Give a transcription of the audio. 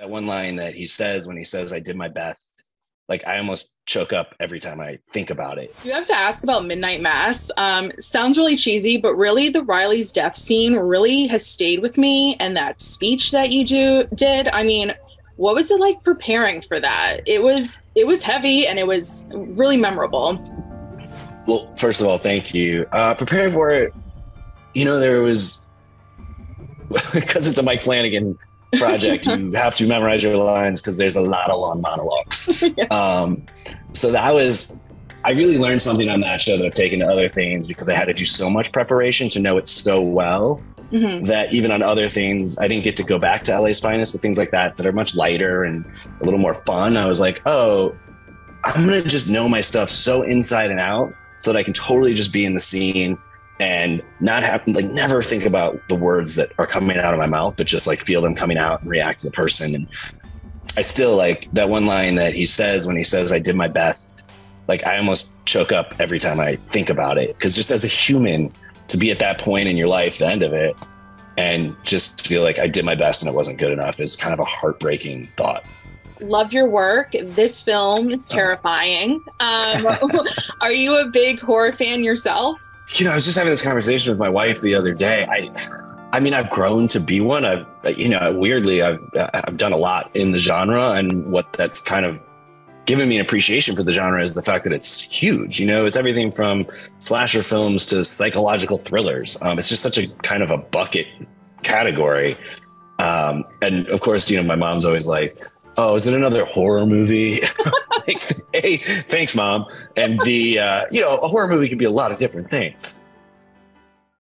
That one line that he says when he says, I did my best. Like, I almost choke up every time I think about it. You have to ask about Midnight Mass. Sounds really cheesy, but really the Riley's death scene really has stayed with me. And that speech that you did, I mean, what was it like preparing for that? It was heavy and it was really memorable. Well, first of all, thank you. Preparing for it, there was, because it's a Mike Flanagan project, you have to memorize your lines because there's a lot of long monologues. Yeah. So I really learned something on that show that I've taken to other things because I had to do so much preparation to know it so well. Mm-hmm. That even on other things, I didn't get to go back to LA's Finest with things like that are much lighter and a little more fun. I was like, oh, I'm going to just know my stuff so inside and out so that I can totally just be in the scene and not have never think about the words that are coming out of my mouth, but just feel them coming out and react to the person. And I still that one line that he says when he says, I did my best. I almost choke up every time I think about it. Cause just as a human, to be at that point in your life, the end of it, and just feel like I did my best and it wasn't good enough is kind of a heartbreaking thought. Love your work. This film is terrifying. Are you a big horror fan yourself? I was just having this conversation with my wife the other day. I mean, I've grown to be one. Weirdly, I've done a lot in the genre, and what that's kind of given me an appreciation for the genre is the fact that it's huge. It's everything from slasher films to psychological thrillers. It's just such a kind of a bucket category. And of course, my mom's always like, oh, is it another horror movie? Hey, thanks, Mom. And a horror movie can be a lot of different things.